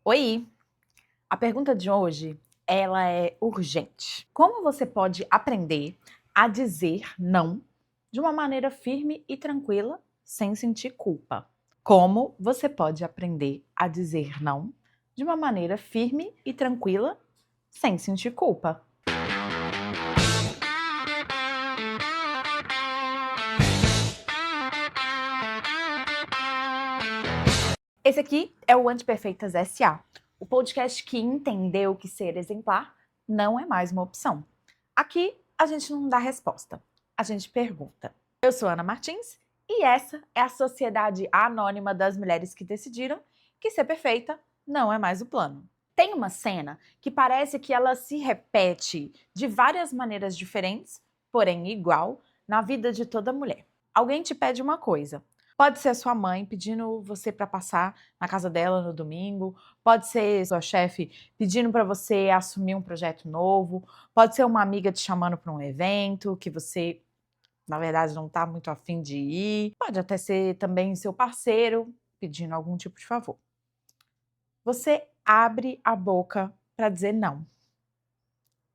Oi! A pergunta de hoje, ela é urgente. Como você pode aprender a dizer não de uma maneira firme e tranquila, sem sentir culpa? Como você pode aprender a dizer não de uma maneira firme e tranquila, sem sentir culpa? Esse aqui é o Antiperfeitas SA, o podcast que entendeu que ser exemplar não é mais uma opção. Aqui a gente não dá resposta, a gente pergunta. Eu sou Ana Martins e essa é a Sociedade Anônima das Mulheres que decidiram que ser perfeita não é mais o plano. Tem uma cena que parece que ela se repete de várias maneiras diferentes, porém igual, na vida de toda mulher. Alguém te pede uma coisa. Pode ser a sua mãe pedindo você para passar na casa dela no domingo, pode ser sua chefe pedindo para você assumir um projeto novo, pode ser uma amiga te chamando para um evento que você, na verdade, não está muito afim de ir, pode até ser também seu parceiro pedindo algum tipo de favor. Você abre a boca para dizer não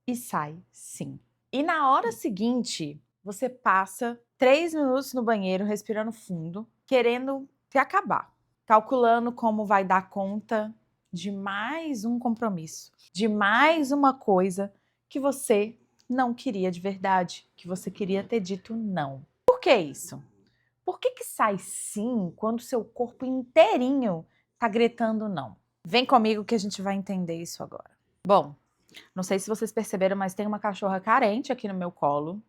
e sai sim. E na hora seguinte, você passa 3 minutos no banheiro respirando fundo, querendo se acabar, calculando como vai dar conta de mais um compromisso, de mais uma coisa que você não queria de verdade, que você queria ter dito não. Por que isso? Por que sai sim quando seu corpo inteirinho tá gritando não? Vem comigo que a gente vai entender isso agora. Bom, não sei se vocês perceberam, mas tem uma cachorra carente aqui no meu colo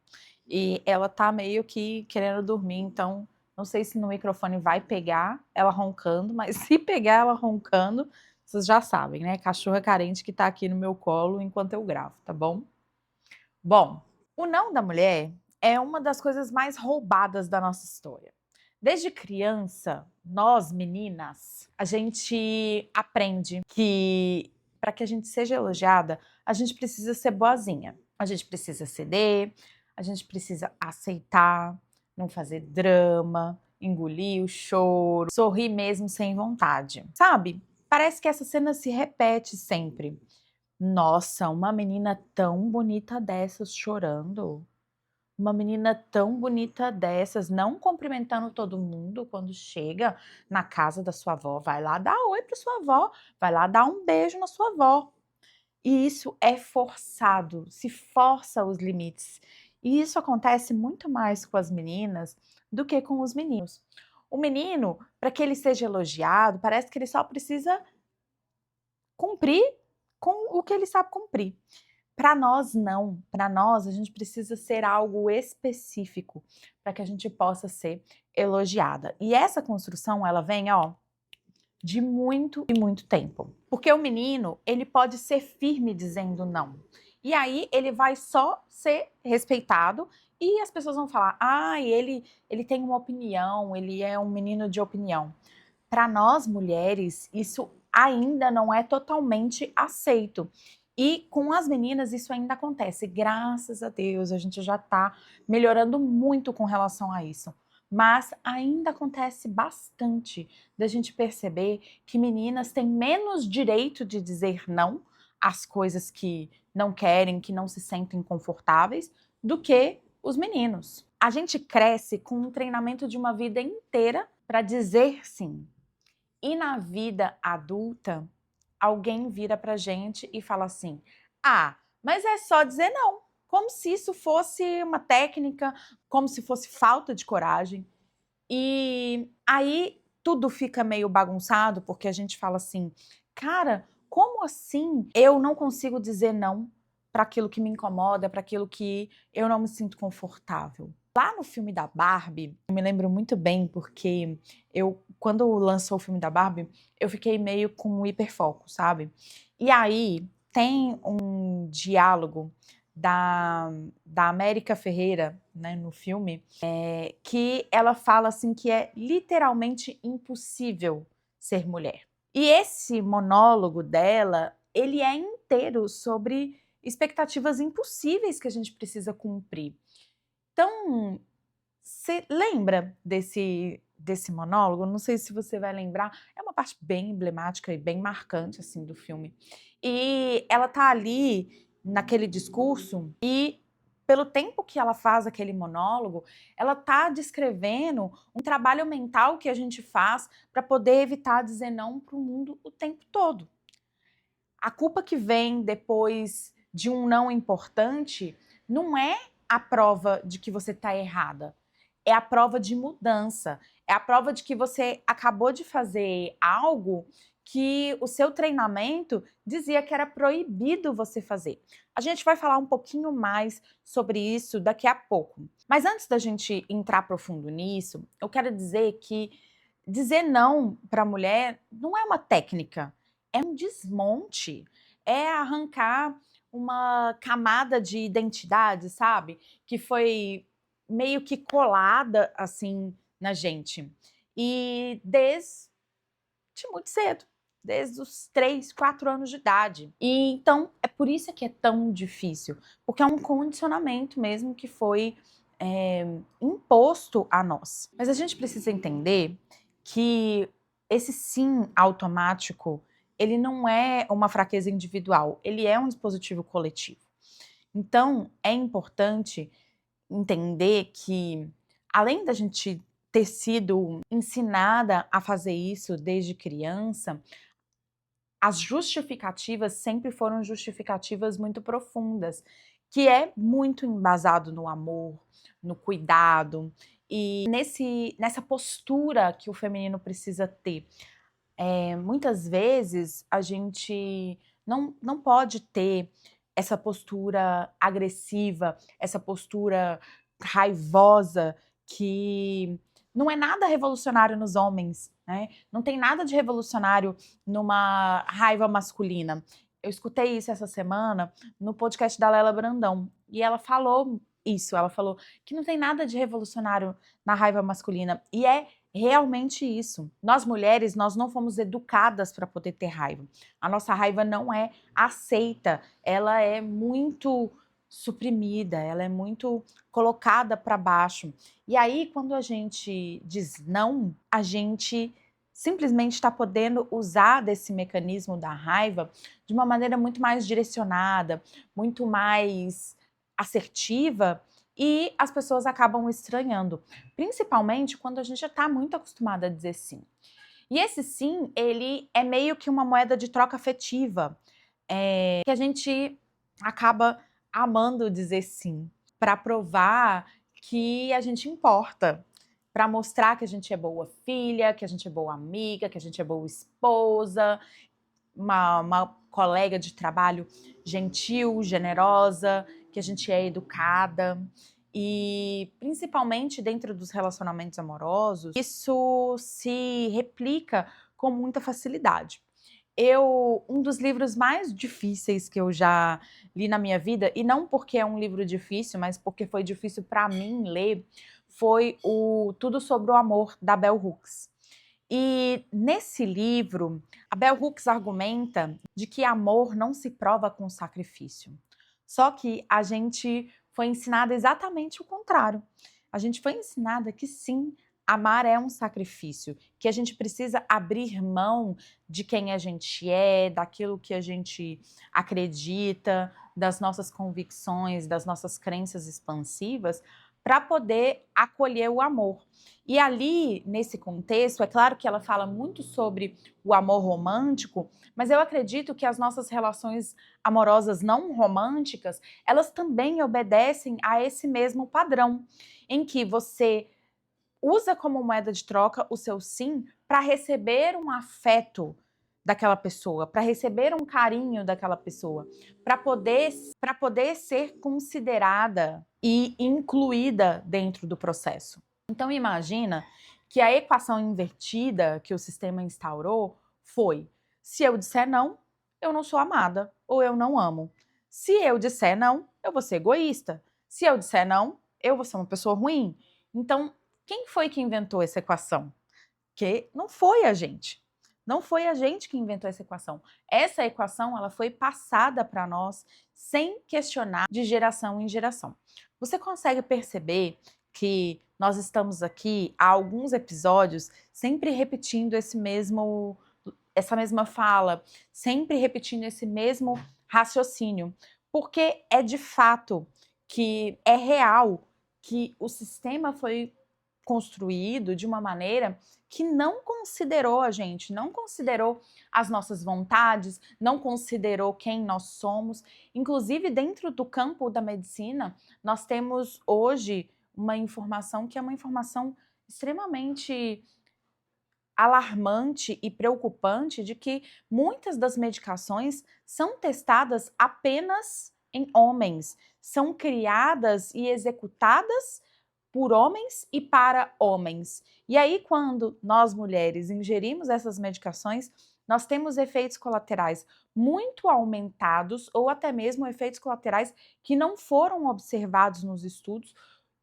e ela tá meio que querendo dormir, então não sei se no microfone vai pegar ela roncando, mas se pegar ela roncando, vocês já sabem, né? Cachorra carente que tá aqui no meu colo enquanto eu gravo, tá bom? Bom, o não da mulher é uma das coisas mais roubadas da nossa história. Desde criança, nós meninas, a gente aprende que para que a gente seja elogiada, a gente precisa ser boazinha. A gente precisa ceder, a gente precisa aceitar, não fazer drama, engolir o choro, sorrir mesmo sem vontade. Sabe? Parece que essa cena se repete sempre. Nossa, uma menina tão bonita dessas chorando. Uma menina tão bonita dessas, não cumprimentando todo mundo quando chega na casa da sua avó. Vai lá dar oi para sua avó, vai lá dar um beijo na sua avó. E isso é forçado, se força os limites. E isso acontece muito mais com as meninas do que com os meninos. O menino, para que ele seja elogiado, parece que ele só precisa cumprir com o que ele sabe cumprir. Para nós não, para nós a gente precisa ser algo específico para que a gente possa ser elogiada. E essa construção ela vem, ó, de muito e muito tempo. Porque o menino, ele pode ser firme dizendo não. E aí ele vai só ser respeitado e as pessoas vão falar: "Ah, ele tem uma opinião, ele é um menino de opinião". Para nós mulheres, isso ainda não é totalmente aceito. E com as meninas isso ainda acontece. Graças a Deus, a gente já está melhorando muito com relação a isso. Mas ainda acontece bastante da gente perceber que meninas têm menos direito de dizer não às coisas que não querem, que não se sentem confortáveis, do que os meninos. A gente cresce com um treinamento de uma vida inteira para dizer sim. E na vida adulta, alguém vira pra gente e fala assim: "Ah, mas é só dizer não", como se isso fosse uma técnica, como se fosse falta de coragem. E aí tudo fica meio bagunçado, porque a gente fala assim: "Cara, como assim eu não consigo dizer não para aquilo que me incomoda, para aquilo que eu não me sinto confortável?". Lá no filme da Barbie, eu me lembro muito bem, porque quando lançou o filme da Barbie, eu fiquei meio com hiperfoco, sabe. E aí tem um diálogo da América Ferreira, né, no filme, que ela fala assim que é literalmente impossível ser mulher. E esse monólogo dela, ele é inteiro sobre expectativas impossíveis que a gente precisa cumprir. Então, você lembra desse monólogo, não sei se você vai lembrar, é uma parte bem emblemática e bem marcante, assim, do filme. E ela tá ali, naquele discurso, e pelo tempo que ela faz aquele monólogo, ela tá descrevendo um trabalho mental que a gente faz para poder evitar dizer não para o mundo o tempo todo. A culpa que vem depois de um não importante não é a prova de que você está errada, é a prova de mudança, é a prova de que você acabou de fazer algo que o seu treinamento dizia que era proibido você fazer. A gente vai falar um pouquinho mais sobre isso daqui a pouco. Mas antes da gente entrar profundo nisso, eu quero dizer que dizer não para a mulher não é uma técnica, é um desmonte, é arrancar uma camada de identidade, sabe? Que foi meio que colada assim na gente. E desde muito cedo, desde os 3, 4 anos de idade. E então é por isso que é tão difícil, porque é um condicionamento mesmo que foi imposto a nós. Mas a gente precisa entender que esse sim automático, ele não é uma fraqueza individual, ele é um dispositivo coletivo. Então, é importante entender que, além da gente ter sido ensinada a fazer isso desde criança, as justificativas sempre foram justificativas muito profundas, que é muito embasado no amor, no cuidado e nessa postura que o feminino precisa ter. Muitas vezes a gente não pode ter essa postura agressiva, essa postura raivosa que não é nada revolucionário nos homens, né? Não tem nada de revolucionário numa raiva masculina. Eu escutei isso essa semana no podcast da Lela Brandão e ela falou isso, ela falou que não tem nada de revolucionário na raiva masculina e é realmente isso. Nós mulheres, nós não fomos educadas para poder ter raiva. A nossa raiva não é aceita, ela é muito suprimida, ela é muito colocada para baixo. E aí, quando a gente diz não, a gente simplesmente está podendo usar desse mecanismo da raiva de uma maneira muito mais direcionada, muito mais assertiva, e as pessoas acabam estranhando, principalmente quando a gente já está muito acostumada a dizer sim. E esse sim, ele é meio que uma moeda de troca afetiva, que a gente acaba amando dizer sim, para provar que a gente importa, para mostrar que a gente é boa filha, que a gente é boa amiga, que a gente é boa esposa, uma colega de trabalho gentil, generosa, que a gente é educada. E principalmente dentro dos relacionamentos amorosos, isso se replica com muita facilidade. Um dos livros mais difíceis que eu já li na minha vida, e não porque é um livro difícil, mas porque foi difícil para mim ler, foi o Tudo sobre o Amor, da Bell Hooks. E nesse livro, a Bell Hooks argumenta de que amor não se prova com sacrifício. Só que a gente foi ensinada exatamente o contrário. A gente foi ensinada que sim, amar é um sacrifício, que a gente precisa abrir mão de quem a gente é, daquilo que a gente acredita, das nossas convicções, das nossas crenças expansivas, para poder acolher o amor. E ali, nesse contexto, é claro que ela fala muito sobre o amor romântico, mas eu acredito que as nossas relações amorosas não românticas, elas também obedecem a esse mesmo padrão, em que você usa como moeda de troca o seu sim para receber um afeto daquela pessoa, para receber um carinho daquela pessoa, para poder ser considerada e incluída dentro do processo. Então imagina que a equação invertida que o sistema instaurou foi: se eu disser não, eu não sou amada ou eu não amo. Se eu disser não, eu vou ser egoísta. Se eu disser não, eu vou ser uma pessoa ruim. Então, quem foi que inventou essa equação? Que não foi a gente. Não foi a gente que inventou essa equação. Essa equação, ela foi passada para nós sem questionar de geração em geração. Você consegue perceber que nós estamos aqui há alguns episódios sempre repetindo essa mesma fala, sempre repetindo esse mesmo raciocínio, porque é de fato que é real que o sistema foi construído de uma maneira que não considerou a gente, não considerou as nossas vontades, não considerou quem nós somos. Inclusive, dentro do campo da medicina, nós temos hoje uma informação que é uma informação extremamente alarmante e preocupante de que muitas das medicações são testadas apenas em homens, são criadas e executadas por homens e para homens. E aí, quando nós mulheres ingerimos essas medicações, nós temos efeitos colaterais muito aumentados ou até mesmo efeitos colaterais que não foram observados nos estudos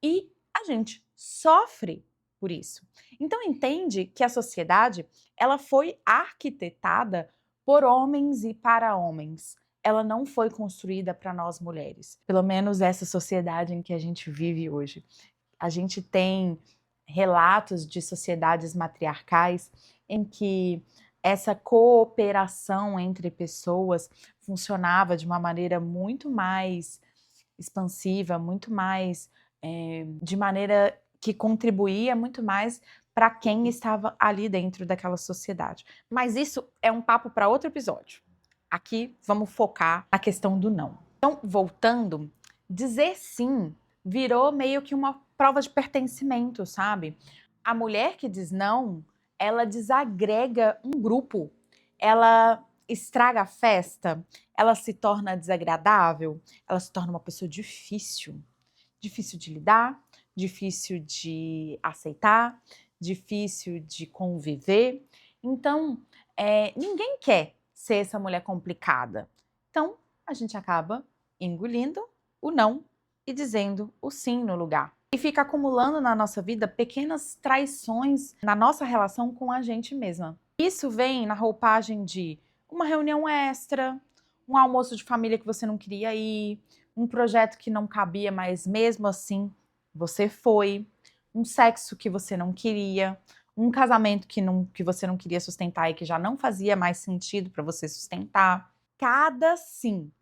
e a gente sofre por isso. Então entende que a sociedade, ela foi arquitetada por homens e para homens. Ela não foi construída para nós mulheres. Pelo menos essa sociedade em que a gente vive hoje. A gente tem relatos de sociedades matriarcais em que essa cooperação entre pessoas funcionava de uma maneira muito mais expansiva, muito mais de maneira que contribuía muito mais para quem estava ali dentro daquela sociedade. Mas isso é um papo para outro episódio. Aqui vamos focar na questão do não. Então, voltando, dizer sim virou meio que uma prova de pertencimento, sabe? A mulher que diz não, ela desagrega um grupo, ela estraga a festa, ela se torna desagradável, ela se torna uma pessoa difícil de lidar, difícil de aceitar, difícil de conviver. Então, ninguém quer ser essa mulher complicada. Então, a gente acaba engolindo o não e dizendo o sim no lugar. E fica acumulando na nossa vida pequenas traições na nossa relação com a gente mesma. Isso vem na roupagem de uma reunião extra, um almoço de família que você não queria ir, um projeto que não cabia, mas mesmo assim você foi, um sexo que você não queria, um casamento que você não queria sustentar e que já não fazia mais sentido para você sustentar. Cada sim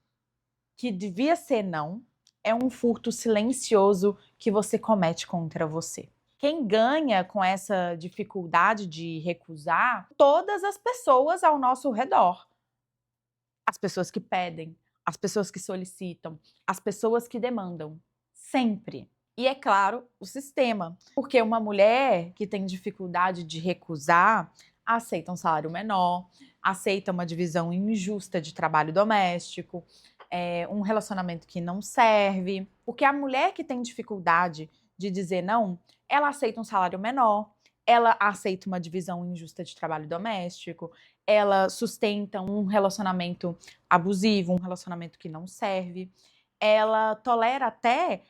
que devia ser não é um furto silencioso que você comete contra você. Quem ganha com essa dificuldade de recusar? Todas as pessoas ao nosso redor. As pessoas que pedem, as pessoas que solicitam, as pessoas que demandam. Sempre. E é claro, o sistema. Porque uma mulher que tem dificuldade de recusar aceita um salário menor, aceita uma divisão injusta de trabalho doméstico, um relacionamento que não serve. Porque a mulher que tem dificuldade de dizer não, ela aceita um salário menor, ela aceita uma divisão injusta de trabalho doméstico, ela sustenta um relacionamento abusivo, um relacionamento que não serve, ela tolera até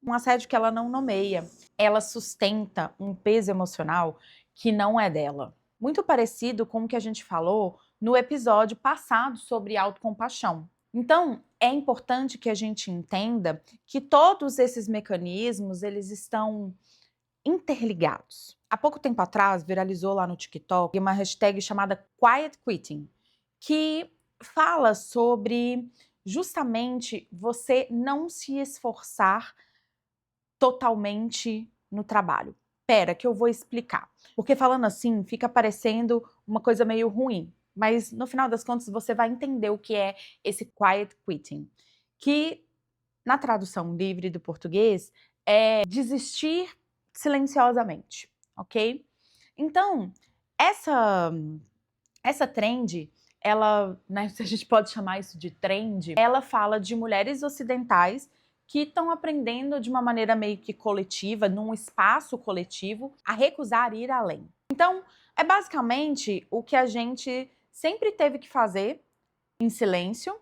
um assédio que ela não nomeia, ela sustenta um peso emocional que não é dela. Muito parecido com o que a gente falou no episódio passado sobre autocompaixão. Então, é importante que a gente entenda que todos esses mecanismos, eles estão interligados. Há pouco tempo atrás, viralizou lá no TikTok uma hashtag chamada Quiet Quitting, que fala sobre justamente você não se esforçar totalmente no trabalho. Pera, que eu vou explicar. Porque falando assim, fica parecendo uma coisa meio ruim. Mas no final das contas, você vai entender o que é esse quiet quitting. Que, na tradução livre do português, é desistir silenciosamente, ok? Então, essa trend, ela, né, se a gente pode chamar isso de trend, ela fala de mulheres ocidentais que estão aprendendo de uma maneira meio que coletiva, num espaço coletivo, a recusar ir além. Então, é basicamente o que a gente sempre teve que fazer em silêncio,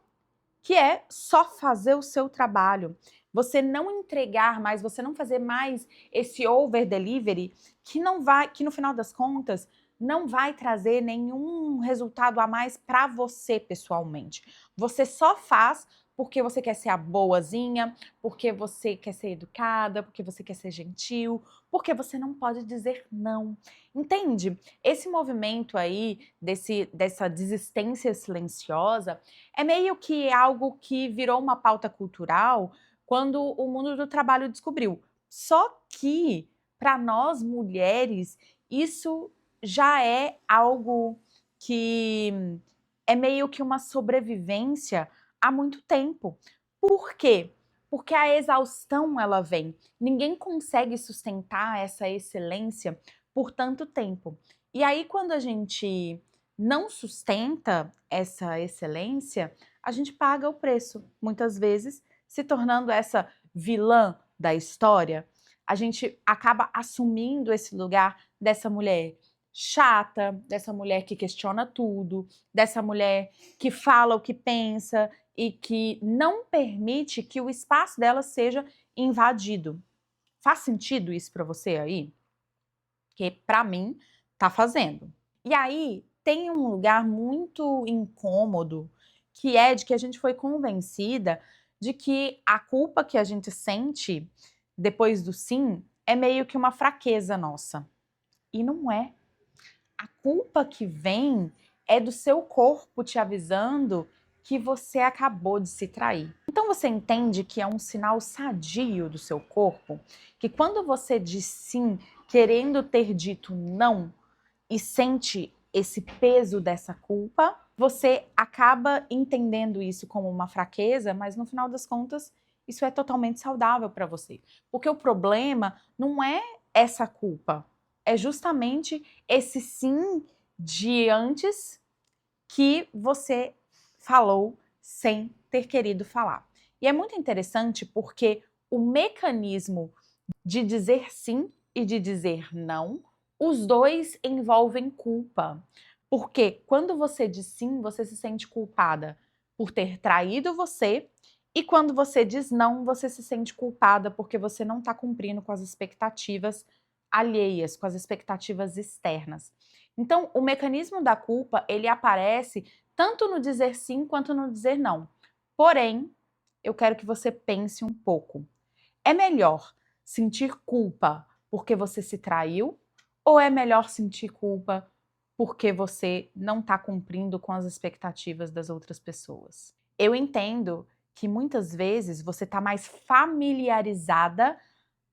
que é só fazer o seu trabalho. Você não entregar mais, você não fazer mais esse over delivery que no final das contas não vai trazer nenhum resultado a mais para você pessoalmente. Você só faz porque você quer ser a boazinha, porque você quer ser educada, porque você quer ser gentil, porque você não pode dizer não. Entende? Esse movimento aí, dessa desistência silenciosa, é meio que algo que virou uma pauta cultural quando o mundo do trabalho descobriu. Só que, para nós mulheres, isso já é algo que é meio que uma sobrevivência há muito tempo. Por quê? Porque a exaustão ela vem. Ninguém consegue sustentar essa excelência por tanto tempo. E aí, quando a gente não sustenta essa excelência, a gente paga o preço, muitas vezes, se tornando essa vilã da história. A gente acaba assumindo esse lugar dessa mulher chata, dessa mulher que questiona tudo, dessa mulher que fala o que pensa e que não permite que o espaço dela seja invadido. Faz sentido isso para você aí? Porque para mim tá fazendo. E aí tem um lugar muito incômodo que é de que a gente foi convencida de que a culpa que a gente sente depois do sim é meio que uma fraqueza nossa. E não é. A culpa que vem é do seu corpo te avisando que você acabou de se trair. Então você entende que é um sinal sadio do seu corpo, que quando você diz sim, querendo ter dito não, e sente esse peso dessa culpa, você acaba entendendo isso como uma fraqueza, mas no final das contas, isso é totalmente saudável para você. Porque o problema não é essa culpa, é justamente esse sim de antes que você falou sem ter querido falar. E é muito interessante porque o mecanismo de dizer sim e de dizer não, os dois envolvem culpa. Porque quando você diz sim, você se sente culpada por ter traído você, e quando você diz não, você se sente culpada porque você não está cumprindo com as expectativas alheias, com as expectativas externas. Então, o mecanismo da culpa, ele aparece tanto no dizer sim quanto no dizer não. Porém, eu quero que você pense um pouco. É melhor sentir culpa porque você se traiu ou é melhor sentir culpa porque você não está cumprindo com as expectativas das outras pessoas? Eu entendo que muitas vezes você está mais familiarizada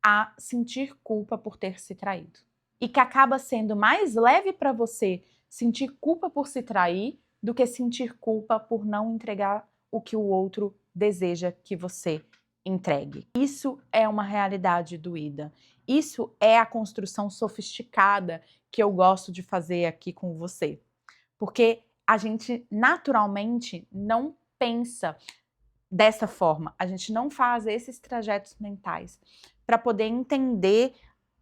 a sentir culpa por ter se traído. E que acaba sendo mais leve para você sentir culpa por se trair do que sentir culpa por não entregar o que o outro deseja que você entregue. Isso é uma realidade doída. Isso é a construção sofisticada que eu gosto de fazer aqui com você. Porque a gente naturalmente não pensa dessa forma, a gente não faz esses trajetos mentais para poder entender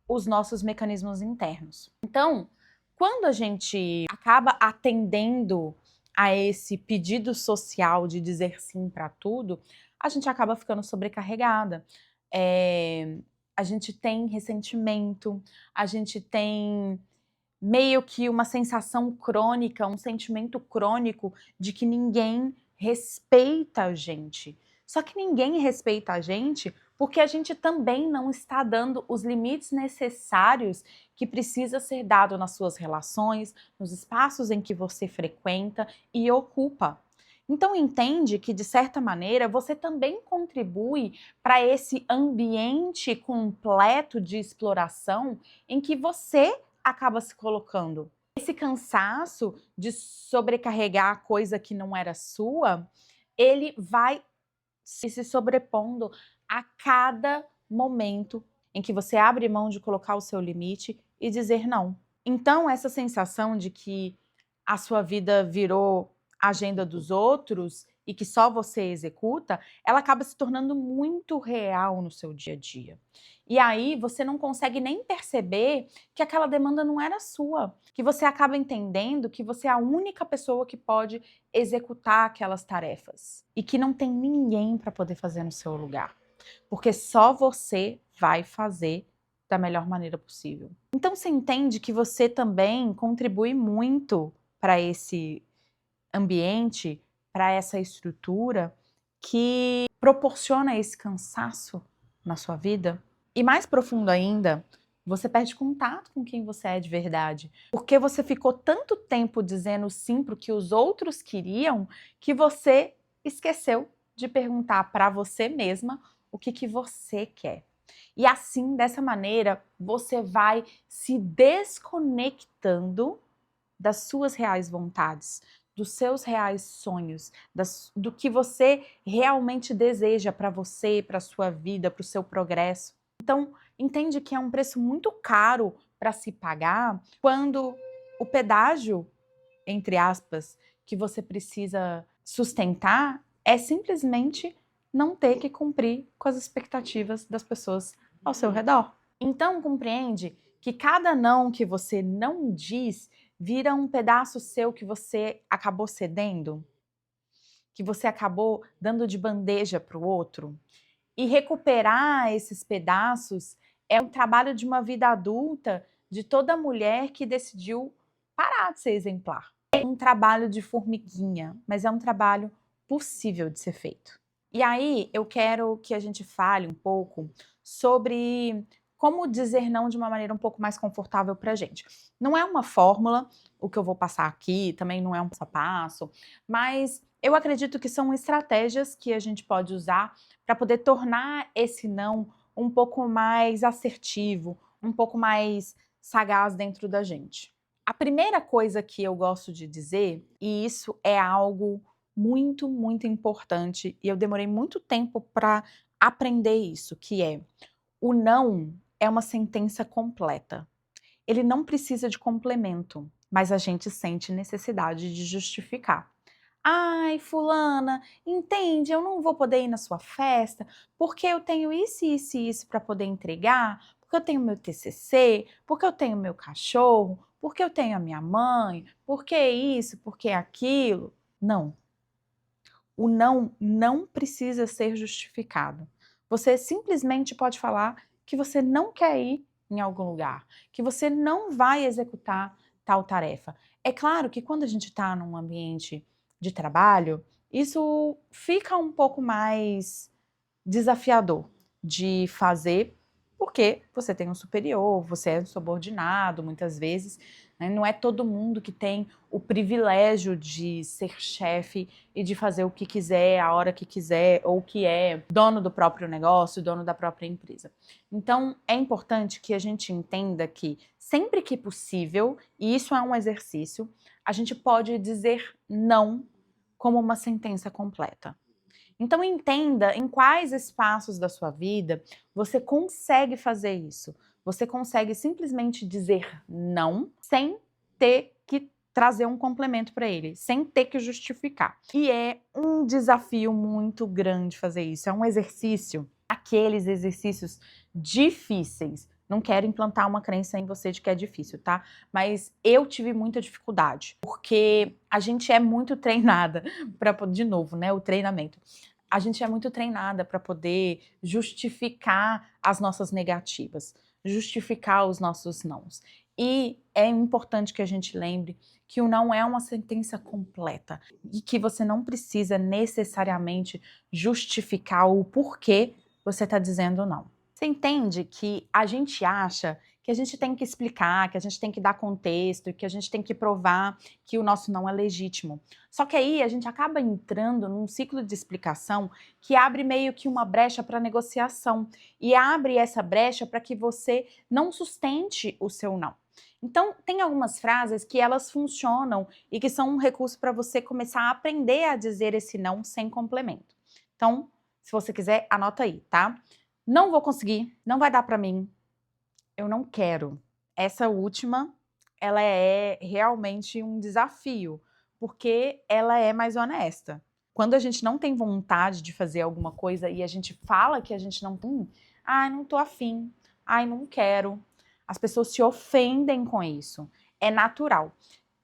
os nossos mecanismos internos. Então, quando a gente acaba atendendo a esse pedido social de dizer sim para tudo, a gente acaba ficando sobrecarregada. A gente tem ressentimento, a gente tem meio que uma sensação crônica, um sentimento crônico de que ninguém respeita a gente. Só que ninguém respeita a gente porque a gente também não está dando os limites necessários que precisa ser dado nas suas relações, nos espaços em que você frequenta e ocupa. Então entende que, de certa maneira, você também contribui para esse ambiente completo de exploração em que você acaba se colocando. Esse cansaço de sobrecarregar a coisa que não era sua, ele vai se sobrepondo a cada momento em que você abre mão de colocar o seu limite e dizer não. Então, essa sensação de que a sua vida virou agenda dos outros e que só você executa, ela acaba se tornando muito real no seu dia a dia. E aí você não consegue nem perceber que aquela demanda não era sua, que você acaba entendendo que você é a única pessoa que pode executar aquelas tarefas e que não tem ninguém para poder fazer no seu lugar, porque só você vai fazer da melhor maneira possível. Então você entende que você também contribui muito para esse ambiente, para essa estrutura, que proporciona esse cansaço na sua vida? E mais profundo ainda, você perde contato com quem você é de verdade. Porque você ficou tanto tempo dizendo sim para o que os outros queriam, que você esqueceu de perguntar para você mesma o que você quer. E assim, dessa maneira, você vai se desconectando das suas reais vontades, dos seus reais sonhos, do que você realmente deseja para você, para a sua vida, para o seu progresso. Então, entende que é um preço muito caro para se pagar quando o pedágio, entre aspas, que você precisa sustentar é simplesmente não ter que cumprir com as expectativas das pessoas ao seu redor. Então, compreende que cada não que você não diz vira um pedaço seu que você acabou cedendo, que você acabou dando de bandeja para o outro. E recuperar esses pedaços é um trabalho de uma vida adulta de toda mulher que decidiu parar de ser exemplar. É um trabalho de formiguinha, mas é um trabalho possível de ser feito. E aí eu quero que a gente fale um pouco sobre como dizer não de uma maneira um pouco mais confortável para a gente. Não é uma fórmula, o que eu vou passar aqui, também não é um passo a passo, mas eu acredito que são estratégias que a gente pode usar para poder tornar esse não um pouco mais assertivo, um pouco mais sagaz dentro da gente. A primeira coisa que eu gosto de dizer, e isso é algo muito, muito importante, e eu demorei muito tempo para aprender isso, que é: o não é uma sentença completa. Ele não precisa de complemento, mas a gente sente necessidade de justificar. Ai, fulana, entende, eu não vou poder ir na sua festa porque eu tenho isso, isso e isso para poder entregar, porque eu tenho meu TCC, porque eu tenho meu cachorro, porque eu tenho a minha mãe, porque isso, porque aquilo. Não. O não não precisa ser justificado. Você simplesmente pode falar que você não quer ir em algum lugar, que você não vai executar tal tarefa. É claro que quando a gente está num ambiente de trabalho, isso fica um pouco mais desafiador de fazer, porque você tem um superior, você é um subordinado muitas vezes, né? Não é todo mundo que tem o privilégio de ser chefe e de fazer o que quiser, a hora que quiser, ou que é dono do próprio negócio, dono da própria empresa. Então, é importante que a gente entenda que sempre que possível, e isso é um exercício, a gente pode dizer não como uma sentença completa. Então entenda em quais espaços da sua vida você consegue fazer isso. Você consegue simplesmente dizer não sem ter que trazer um complemento para ele, sem ter que justificar. E é um desafio muito grande fazer isso. É um exercício, aqueles exercícios difíceis. Não quero implantar uma crença em você de que é difícil, tá? Mas eu tive muita dificuldade, porque a gente é muito treinada para, de novo, né, o treinamento. A gente é muito treinada para poder justificar as nossas negativas, justificar os nossos nãos. E é importante que a gente lembre que o não é uma sentença completa e que você não precisa necessariamente justificar o porquê você está dizendo não. Você entende que a gente acha que a gente tem que explicar, que a gente tem que dar contexto, que a gente tem que provar que o nosso não é legítimo. Só que aí a gente acaba entrando num ciclo de explicação que abre meio que uma brecha para negociação e abre essa brecha para que você não sustente o seu não. Então, tem algumas frases que elas funcionam e que são um recurso para você começar a aprender a dizer esse não sem complemento. Então, se você quiser, anota aí, tá? Não vou conseguir, não vai dar para mim, eu não quero. Essa última, ela é realmente um desafio, porque ela é mais honesta. Quando a gente não tem vontade de fazer alguma coisa e a gente fala que a gente não tem, ai, não tô afim, ai, não quero. As pessoas se ofendem com isso. É natural.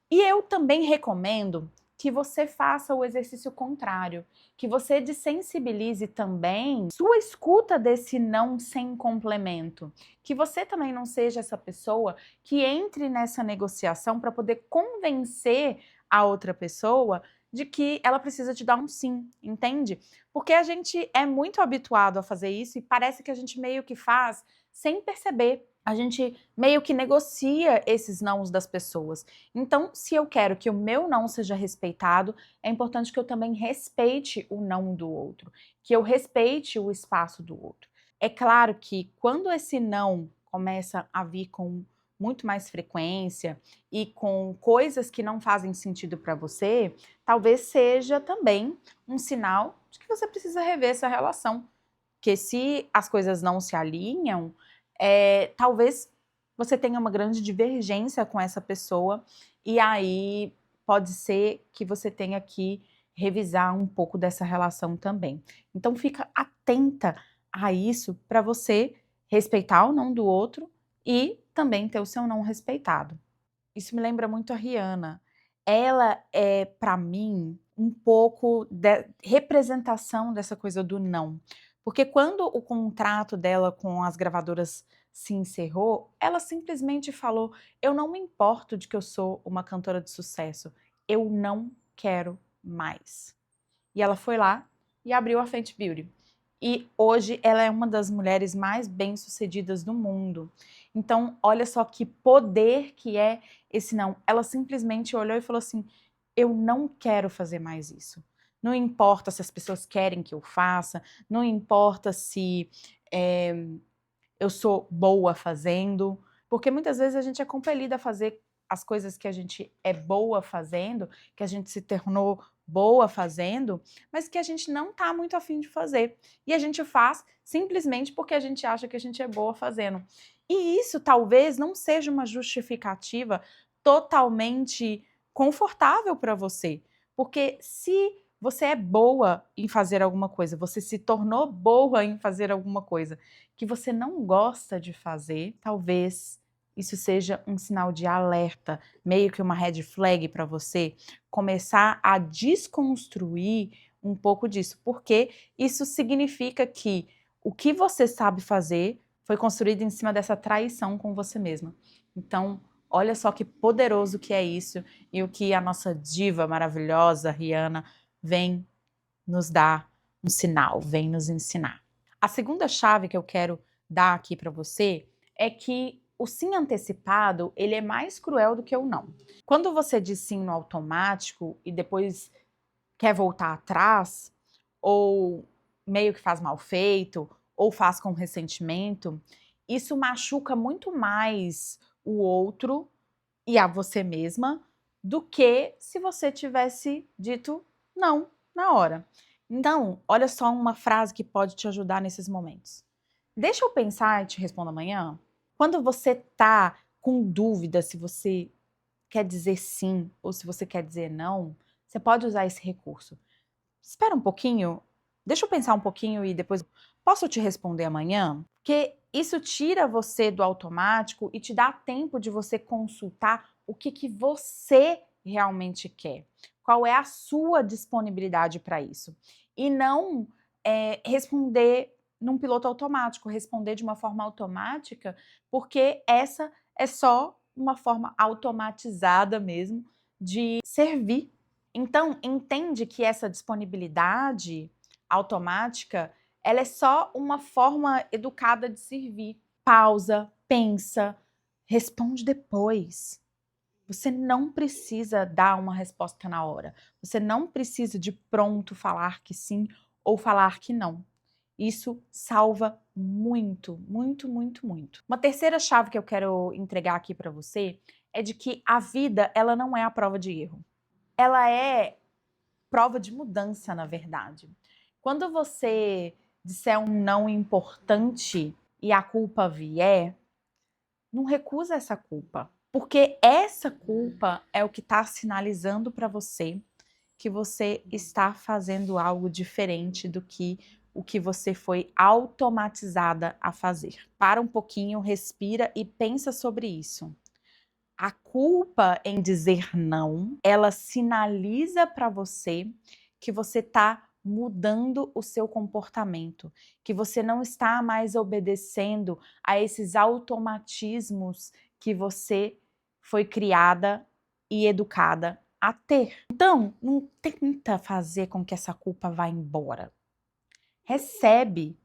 E eu também recomendo que você faça o exercício contrário, que você desensibilize também sua escuta desse não sem complemento, que você também não seja essa pessoa que entre nessa negociação para poder convencer a outra pessoa de que ela precisa te dar um sim, entende? Porque a gente é muito habituado a fazer isso e parece que a gente meio que faz sem perceber. A gente meio que negocia esses nãos das pessoas. Então, se eu quero que o meu não seja respeitado, é importante que eu também respeite o não do outro, que eu respeite o espaço do outro. É claro que quando esse não começa a vir com muito mais frequência e com coisas que não fazem sentido para você, talvez seja também um sinal de que você precisa rever essa relação. Porque se as coisas não se alinham, talvez você tenha uma grande divergência com essa pessoa e aí pode ser que você tenha que revisar um pouco dessa relação também. Então fica atenta a isso para você respeitar o não do outro e também ter o seu não respeitado. Isso me lembra muito a Rihanna. Ela é, para mim, um pouco de representação dessa coisa do não. Porque quando o contrato dela com as gravadoras se encerrou, ela simplesmente falou: "Eu não me importo de que eu sou uma cantora de sucesso, eu não quero mais". E ela foi lá e abriu a Fenty Beauty. E hoje ela é uma das mulheres mais bem-sucedidas do mundo. Então, olha só que poder que é esse não. Ela simplesmente olhou e falou assim: eu não quero fazer mais isso. Não importa se as pessoas querem que eu faça, não importa se eu sou boa fazendo, porque muitas vezes a gente é compelida a fazer as coisas que a gente é boa fazendo, que a gente se tornou boa fazendo, mas que a gente não tá muito afim de fazer. E a gente faz simplesmente porque a gente acha que a gente é boa fazendo. E isso talvez não seja uma justificativa totalmente confortável para você, porque se você é boa em fazer alguma coisa, você se tornou boa em fazer alguma coisa que você não gosta de fazer, talvez isso seja um sinal de alerta, meio que uma red flag para você começar a desconstruir um pouco disso, porque isso significa que o que você sabe fazer foi construído em cima dessa traição com você mesma. Então, olha só que poderoso que é isso e o que a nossa diva maravilhosa, Rihanna, vem nos dar um sinal, vem nos ensinar. A segunda chave que eu quero dar aqui para você é que o sim antecipado, ele é mais cruel do que o não. Quando você diz sim no automático e depois quer voltar atrás, ou meio que faz mal feito, ou faz com ressentimento, isso machuca muito mais o outro e a você mesma do que se você tivesse dito não na hora. Então, olha só uma frase que pode te ajudar nesses momentos. Deixa eu pensar e te respondo amanhã. Quando você tá com dúvida se você quer dizer sim ou se você quer dizer não, você pode usar esse recurso. Espera um pouquinho, deixa eu pensar um pouquinho e depois posso te responder amanhã? Porque isso tira você do automático e te dá tempo de você consultar o que você realmente quer. Qual é a sua disponibilidade para isso? E não responder num piloto automático, responder de uma forma automática, porque essa é só uma forma automatizada mesmo de servir. Então, entende que essa disponibilidade automática, ela é só uma forma educada de servir. Pausa, pensa, responde depois. Você não precisa dar uma resposta na hora. Você não precisa de pronto falar que sim ou falar que não. Isso salva muito, muito, muito, muito. Uma terceira chave que eu quero entregar aqui para você é de que a vida, ela não é a prova de erro. Ela é prova de mudança, na verdade. Quando você disser um não importante e a culpa vier, não recusa essa culpa, porque essa culpa é o que está sinalizando para você que você está fazendo algo diferente do que o que você foi automatizada a fazer. Para um pouquinho, respira e pensa sobre isso. A culpa em dizer não, ela sinaliza para você que você está mudando o seu comportamento, que você não está mais obedecendo a esses automatismos que você foi criada e educada a ter. Então, não tenta fazer com que essa culpa vá embora. Recebe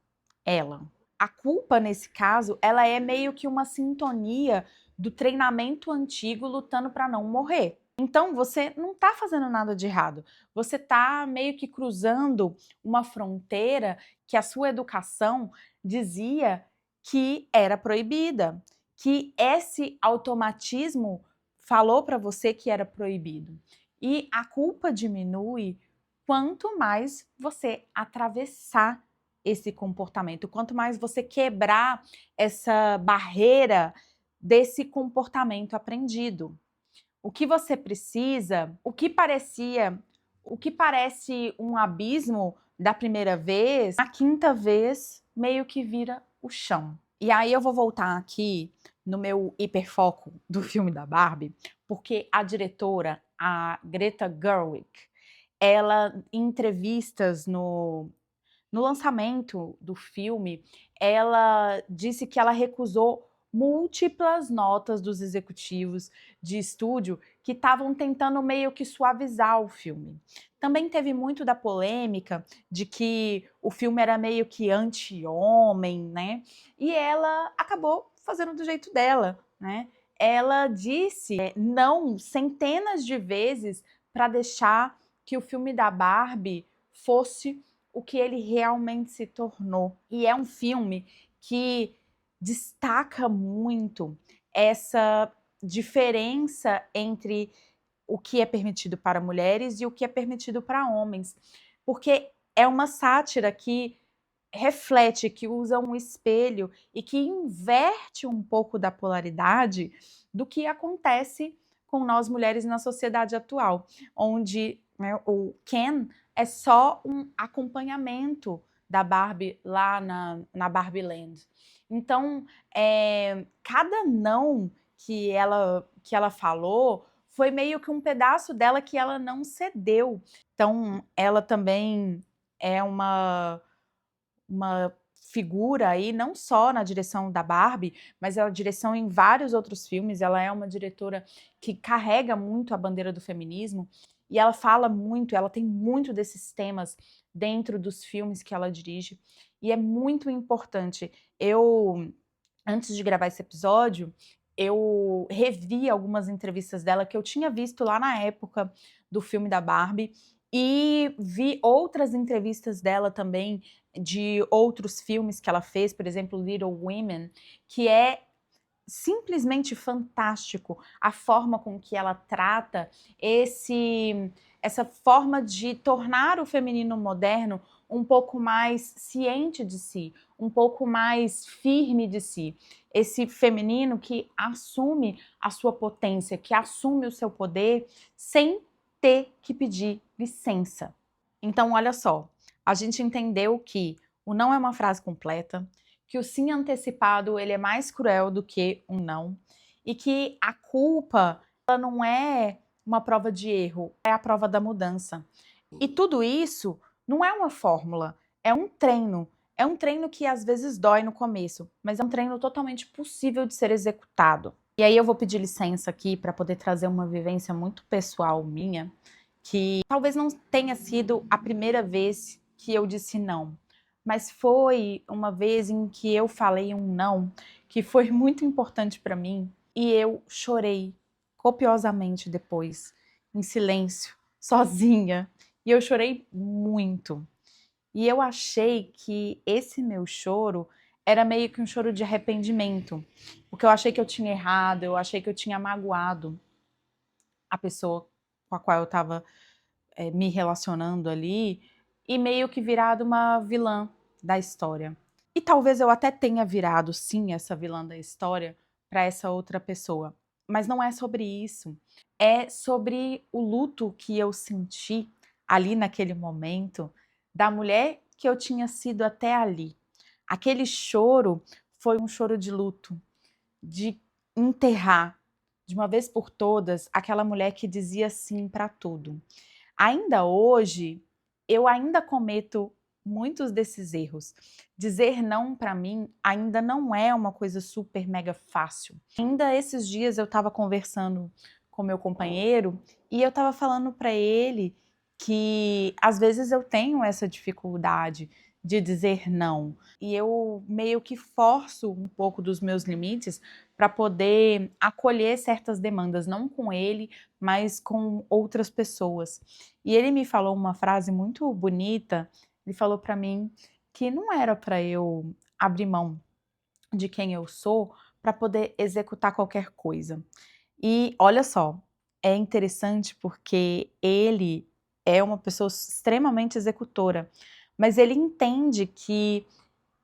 ela. A culpa, nesse caso, ela é meio que uma sintonia do treinamento antigo lutando para não morrer. Então, você não está fazendo nada de errado. Você está meio que cruzando uma fronteira que a sua educação dizia que era proibida, que esse automatismo falou para você que era proibido. E a culpa diminui quanto mais você atravessar esse comportamento, quanto mais você quebrar essa barreira desse comportamento aprendido. O que você precisa, o que parece um abismo da primeira vez, a quinta vez meio que vira o chão. E aí eu vou voltar aqui no meu hiperfoco do filme da Barbie, porque a diretora, a Greta Gerwig, ela em entrevistas no lançamento do filme, ela disse que ela recusou múltiplas notas dos executivos de estúdio que estavam tentando meio que suavizar o filme. Também teve muito da polêmica de que o filme era meio que anti-homem, né? E ela acabou fazendo do jeito dela, né? Ela disse não centenas de vezes para deixar que o filme da Barbie fosse o que ele realmente se tornou. E é um filme que destaca muito essa diferença entre o que é permitido para mulheres e o que é permitido para homens. Porque é uma sátira que reflete, que usa um espelho e que inverte um pouco da polaridade do que acontece com nós mulheres na sociedade atual, onde, né, o Ken é só um acompanhamento da Barbie lá na Barbie Land. Então, cada não que ela falou foi meio que um pedaço dela que ela não cedeu. Então, ela também é uma figura aí, não só na direção da Barbie, mas a direção em vários outros filmes. Ela é uma diretora que carrega muito a bandeira do feminismo e ela fala muito, ela tem muito desses temas dentro dos filmes que ela dirige e é muito importante. Antes de gravar esse episódio, eu revi algumas entrevistas dela que eu tinha visto lá na época do filme da Barbie e vi outras entrevistas dela também de outros filmes que ela fez, por exemplo, Little Women, que é simplesmente fantástico a forma com que ela trata essa forma de tornar o feminino moderno um pouco mais ciente de si, um pouco mais firme de si. Esse feminino que assume a sua potência, que assume o seu poder sem ter que pedir licença. Então, olha só, a gente entendeu que o não é uma frase completa, que o sim antecipado ele é mais cruel do que um não, e que a culpa ela não é uma prova de erro, é a prova da mudança. E tudo isso não é uma fórmula, é um treino. É um treino que às vezes dói no começo, mas é um treino totalmente possível de ser executado. E aí eu vou pedir licença aqui para poder trazer uma vivência muito pessoal minha, que talvez não tenha sido a primeira vez que eu disse não, mas foi uma vez em que eu falei um não, que foi muito importante para mim, e eu chorei copiosamente depois, em silêncio, sozinha, e eu chorei muito. E eu achei que esse meu choro era meio que um choro de arrependimento, porque eu achei que eu tinha errado, eu achei que eu tinha magoado a pessoa com a qual eu estava me relacionando ali, e meio que virado uma vilã da história. E talvez eu até tenha virado, sim, essa vilã da história para essa outra pessoa. Mas não é sobre isso. É sobre o luto que eu senti ali naquele momento da mulher que eu tinha sido até ali. Aquele choro foi um choro de luto, de enterrar de uma vez por todas aquela mulher que dizia sim para tudo. Ainda hoje, eu ainda cometo muitos desses erros. Dizer não para mim ainda não é uma coisa super mega fácil. Ainda esses dias eu estava conversando com meu companheiro e eu estava falando para ele que às vezes eu tenho essa dificuldade de dizer não. E eu meio que forço um pouco dos meus limites para poder acolher certas demandas, não com ele, mas com outras pessoas. E ele me falou uma frase muito bonita, ele falou para mim que não era para eu abrir mão de quem eu sou para poder executar qualquer coisa. E olha só, é interessante porque ele é uma pessoa extremamente executora, mas ele entende que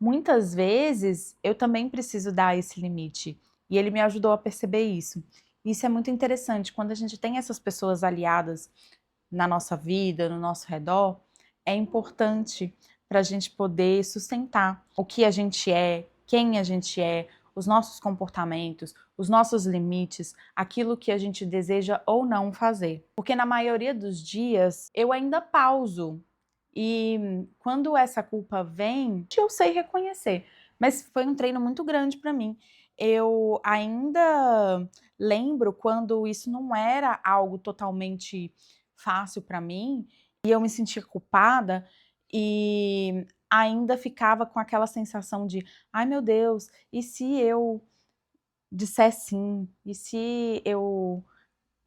muitas vezes eu também preciso dar esse limite. E ele me ajudou a perceber isso. Isso é muito interessante. Quando a gente tem essas pessoas aliadas na nossa vida, no nosso redor, é importante para a gente poder sustentar o que a gente é, quem a gente é, os nossos comportamentos, os nossos limites, aquilo que a gente deseja ou não fazer. Porque na maioria dos dias eu ainda pauso e quando essa culpa vem, eu sei reconhecer. Mas foi um treino muito grande para mim. Eu ainda lembro quando isso não era algo totalmente fácil para mim e eu me sentia culpada e ainda ficava com aquela sensação de, ai meu Deus, e se eu disser sim? E se eu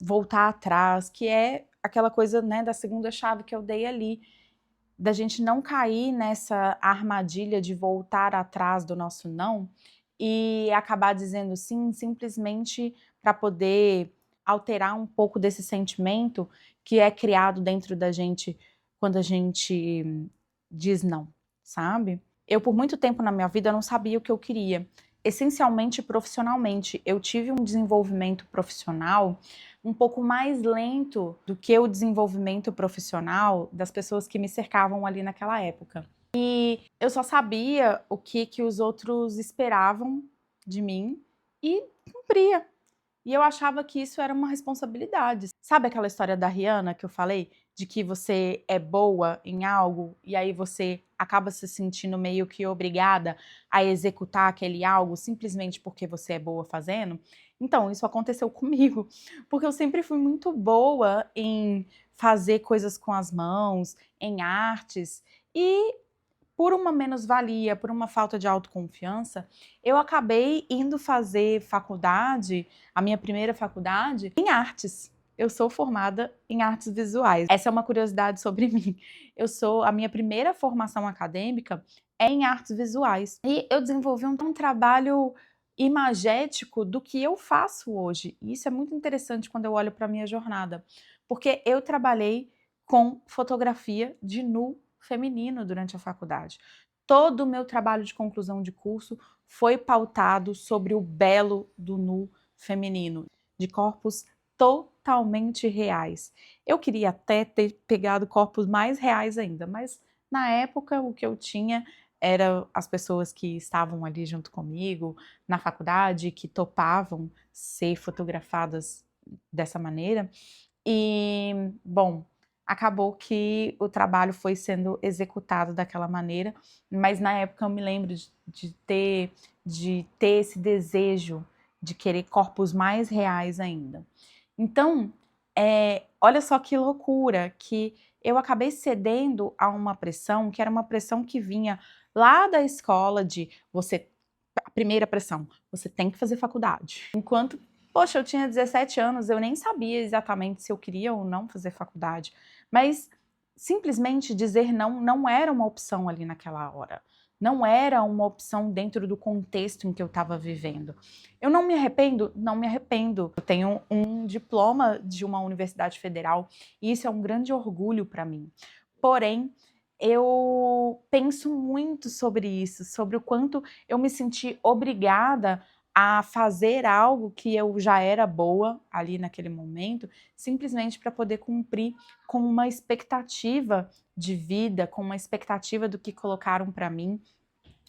voltar atrás? Que é aquela coisa, né, da segunda chave que eu dei ali, da gente não cair nessa armadilha de voltar atrás do nosso não e acabar dizendo sim simplesmente para poder alterar um pouco desse sentimento que é criado dentro da gente quando a gente diz não, sabe? Eu, por muito tempo na minha vida, não sabia o que eu queria. Essencialmente profissionalmente, eu tive um desenvolvimento profissional um pouco mais lento do que o desenvolvimento profissional das pessoas que me cercavam ali naquela época. E eu só sabia o que os outros esperavam de mim e cumpria. E eu achava que isso era uma responsabilidade. Sabe aquela história da Rihanna que eu falei? De que você é boa em algo e aí você acaba se sentindo meio que obrigada a executar aquele algo simplesmente porque você é boa fazendo? Então, isso aconteceu comigo, porque eu sempre fui muito boa em fazer coisas com as mãos, em artes, e por uma menos-valia, por uma falta de autoconfiança, eu acabei indo fazer faculdade, a minha primeira faculdade, em artes. Eu sou formada em artes visuais. Essa é uma curiosidade sobre mim. A minha primeira formação acadêmica é em artes visuais. E eu desenvolvi um trabalho imagético do que eu faço hoje. E isso é muito interessante quando eu olho para a minha jornada, porque eu trabalhei com fotografia de nu feminino durante a faculdade. Todo o meu trabalho de conclusão de curso foi pautado sobre o belo do nu feminino, de corpos totalmente reais. Eu queria até ter pegado corpos mais reais ainda, mas na época o que eu tinha era as pessoas que estavam ali junto comigo na faculdade, que topavam ser fotografadas dessa maneira. E, bom, acabou que o trabalho foi sendo executado daquela maneira, mas na época eu me lembro de ter esse desejo de querer corpos mais reais ainda. Então, olha só que loucura, que eu acabei cedendo a uma pressão, que era uma pressão que vinha lá da escola de a primeira pressão, você tem que fazer faculdade. Enquanto, poxa, eu tinha 17 anos, eu nem sabia exatamente se eu queria ou não fazer faculdade, mas simplesmente dizer não não era uma opção ali naquela hora. Não era uma opção dentro do contexto em que eu estava vivendo. Eu não me arrependo? Não me arrependo. Eu tenho um diploma de uma universidade federal e isso é um grande orgulho para mim. Porém, eu penso muito sobre isso, sobre o quanto eu me senti obrigada a fazer algo que eu já era boa ali naquele momento, simplesmente para poder cumprir com uma expectativa de vida, com uma expectativa do que colocaram para mim,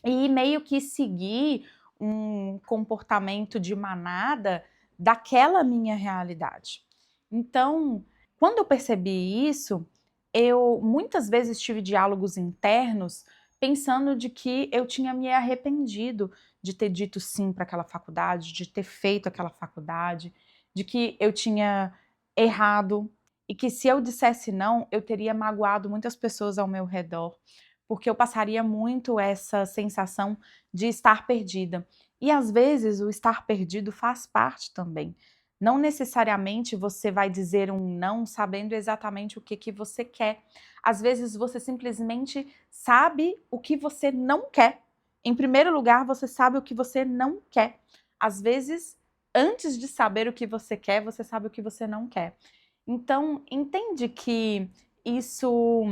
e meio que seguir um comportamento de manada daquela minha realidade. Então, quando eu percebi isso, eu muitas vezes tive diálogos internos pensando de que eu tinha me arrependido de ter dito sim para aquela faculdade, de ter feito aquela faculdade, de que eu tinha errado e que se eu dissesse não, eu teria magoado muitas pessoas ao meu redor, porque eu passaria muito essa sensação de estar perdida. E às vezes o estar perdido faz parte também. Não necessariamente você vai dizer um não sabendo exatamente o que você quer. Às vezes você simplesmente sabe o que você não quer. Em primeiro lugar, você sabe o que você não quer. Às vezes, antes de saber o que você quer, você sabe o que você não quer. Então, entende que isso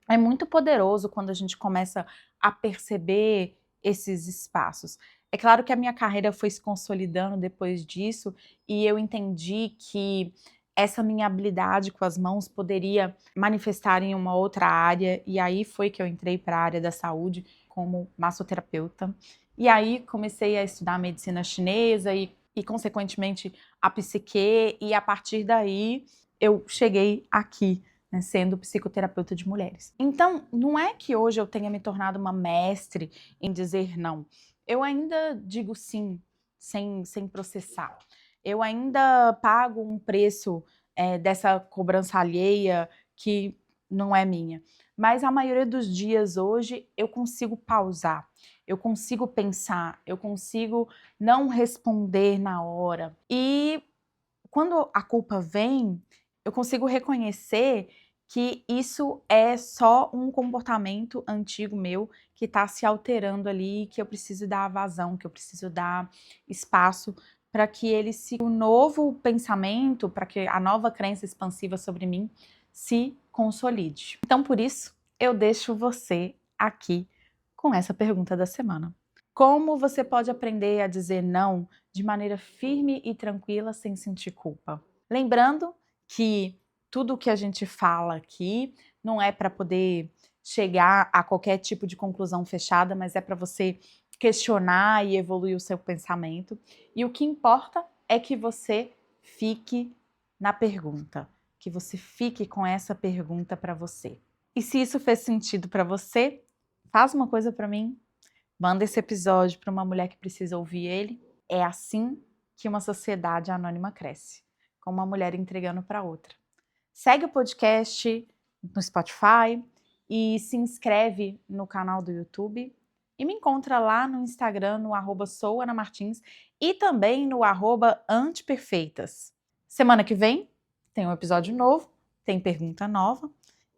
é muito poderoso quando a gente começa a perceber esses espaços. É claro que a minha carreira foi se consolidando depois disso e eu entendi que essa minha habilidade com as mãos poderia manifestar em uma outra área, e aí foi que eu entrei para a área da saúde como massoterapeuta. E aí comecei a estudar medicina chinesa e consequentemente, a psique, e a partir daí eu cheguei aqui, né, sendo psicoterapeuta de mulheres. Então, não é que hoje eu tenha me tornado uma mestre em dizer não. Eu ainda digo sim, sem processar. Eu ainda pago um preço dessa cobrança alheia que não é minha. Mas a maioria dos dias hoje eu consigo pausar, eu consigo pensar, eu consigo não responder na hora. E quando a culpa vem, eu consigo reconhecer que isso é só um comportamento antigo meu que está se alterando ali, que eu preciso dar vazão, que eu preciso dar espaço para que ele se, o novo pensamento, para que a nova crença expansiva sobre mim se consolide. Então, por isso, eu deixo você aqui com essa pergunta da semana. Como você pode aprender a dizer não de maneira firme e tranquila sem sentir culpa? Lembrando que tudo o que a gente fala aqui não é para poder chegar a qualquer tipo de conclusão fechada, mas é para você questionar e evoluir o seu pensamento. E o que importa é que você fique na pergunta, que você fique com essa pergunta para você. E se isso fez sentido para você, faz uma coisa para mim. Manda esse episódio para uma mulher que precisa ouvir ele. É assim que uma sociedade anônima cresce, com uma mulher entregando para outra. Segue o podcast no Spotify e se inscreve no canal do YouTube. E me encontra lá no Instagram, no @souanamartins e também no @anteperfeitas. Semana que vem tem um episódio novo, tem pergunta nova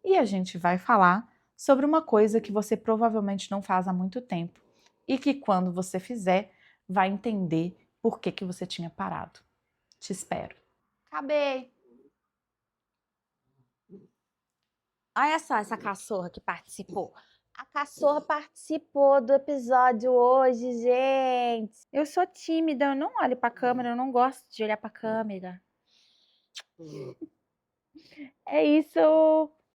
e a gente vai falar sobre uma coisa que você provavelmente não faz há muito tempo e que quando você fizer, vai entender por que você tinha parado. Te espero. Acabei! Olha só essa cachorra que participou. A cachorra participou do episódio hoje, gente. Eu sou tímida, eu não olho pra câmera, eu não gosto de olhar pra câmera. É isso.